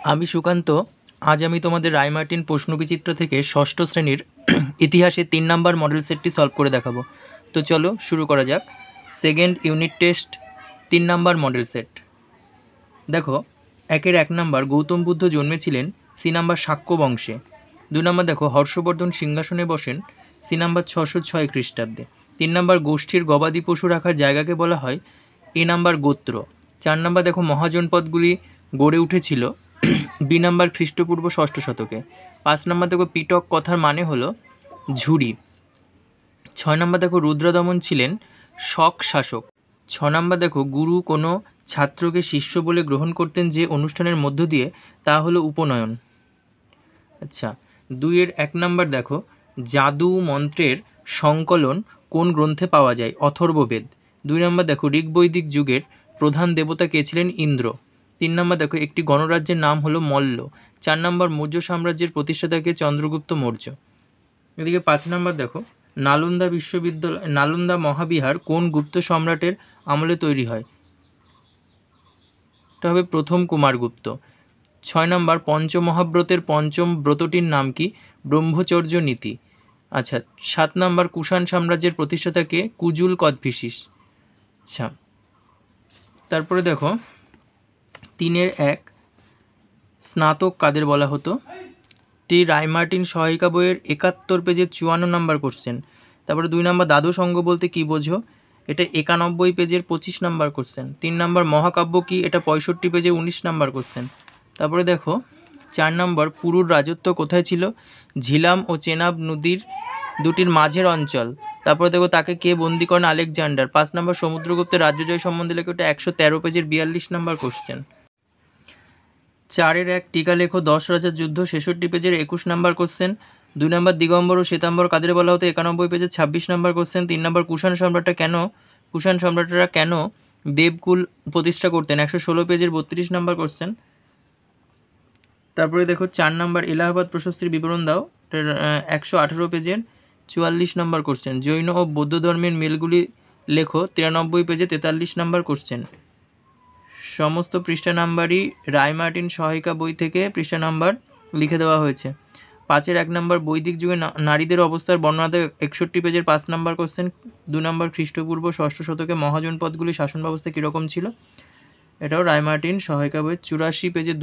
আমি সুকান্ত। আজ আমি তোমাদের রায়মার্টিন প্রশ্নবিচিত্র থেকে ষষ্ঠ শ্রেণীর ইতিহাসে 3 নাম্বার মডেল সেটটি সলভ করে দেখাবো। তো চলো শুরু করা যাক। Second unit test 3 number model set. দেখো, 1 নাম্বার গৌতম বুদ্ধ জন্মেছিলেন সি নাম্বার শাক্য বংশে। 2 নাম্বার দেখো হর্ষবর্ধন সিংহাসনে বসেন সি নাম্বার 606 খ্রিস্টাব্দে। 3 নাম্বার গোষ্ঠীর গবাদি পশু রাখার জায়গাকে বলা হয় এ নাম্বার গোত্র। 4 নাম্বার দেখো মহাজনপদগুলি গড়ে উঠেছিল বি নাম্বার খ্রিস্টপূর্ব 6ষ্ঠ শতকে। 5 নাম্বার দেখো পিটক কথার মানে হলো ঝুড়ি। 6 নাম্বার দেখো রুদ্রদমন ছিলেন শক শাসক। 6 নাম্বার দেখো গুরু কোনো ছাত্রকে শিষ্য বলে গ্রহণ করতেন যে অনুষ্ঠানের মধ্য দিয়ে, তা হলো উপনয়ন। আচ্ছা, 2-1 নাম্বার দেখো জাদু মন্ত্রের সংকলন কোন গ্রন্থে পাওয়া যায়? অথর্ববেদ। 2 নাম্বার দেখো ঋগ্বৈদিক যুগের প্রধান দেবতা কে ছিলেন? ইন্দ্র। 3 নাম্বার দেখো একটি গণরাজ্যের নাম হলো মল্ল। 4 নাম্বার মৌর্য সাম্রাজ্যের প্রতিষ্ঠাতাকে চন্দ্রগুপ্ত মৌর্য। এদিকে 5 নাম্বার দেখো নালন্দা বিশ্ববিদ্যালয় নালন্দা মহাবিহার কোন গুপ্ত সম্রাটের আমলে তৈরি হয়? এটা হবে প্রথম কুমারগুপ্ত। 6 নাম্বার পঞ্চমহাব্রতের পঞ্চম ব্রতটির নাম কি? ব্রহ্মচর্য নীতি। আচ্ছা, 7 নাম্বার কুষাণ সাম্রাজ্যের প্রতিষ্ঠাতাকে? কুজুল কদফিসিস। আচ্ছা, তারপরে দেখো 3-1 স্নাতক কাদের বলা হতো? টি রায়মার্টিন সহায়িকা বইয়ের 71 পেজের 54 নাম্বার কোশ্চেন। তারপরে 2 নাম্বার দ্বাদশ অঙ্গ বলতে কি বোঝো? এটা 91 পেজের 25 নাম্বার কোশ্চেন। 3 নাম্বার মহাকাব্য কি? এটা 65 পেজে 19 নাম্বার কোশ্চেন। তারপরে দেখো 4 নাম্বার পুরুর রাজত্ব কোথায় ছিল? ঝিলাম ও চেনাব নদীর দুটির মাঝের অঞ্চল। তারপরে দেখো তাকে কে বন্দি করেন? আলেকজান্ডার। 5 নাম্বার সমুদ্রগুপ্তের রাজ্য জয় সম্বন্ধে লেখো। এটা 113 পেজের 42 নাম্বার কোশ্চেন। 4-1 টিকা লেখো 10 রাজার যুদ্ধ 66 পেজের 21 নাম্বার কোশ্চেন। 2 নাম্বার দিগম্বর ও শ্বেতাম্বর কাদের বলা হতো? 91 পেজের 26 নাম্বার কোশ্চেন। 3 নাম্বার কুষাণ সম্রাটরা কেন দেবকুল প্রতিষ্ঠা করতেন? 116 পেজের 32 নাম্বার কোশ্চেন। তারপরে দেখো 4 নাম্বার এলাহাবাদ প্রশস্তির বিবরণ দাও। 118 পেজের 44 নাম্বার কোশ্চেন। জৈন ও বৌদ্ধ ধর্মের মিলগুলি লেখো। 93 পেজে 43 নাম্বার কোশ্চেন। সমস্ত পৃষ্ঠা নাম্বারই রায়মার্টিন সহায়িকা বই থেকে পৃষ্ঠা নাম্বার লিখে দেওয়া হয়েছে। 5-1 নাম্বার বৈদিক যুগে নারীদের অবস্থার বর্ণনা দেয়। 61 পেজের 5 নাম্বার কোশ্চেন। 2 নাম্বার খ্রিস্টপূর্ব 6ষ্ঠ শতকে মহাজনপদগুলি শাসন ব্যবস্থা কীরকম ছিল? এটাও রায়মার্টিন সহায়িকা বই 84 পেজের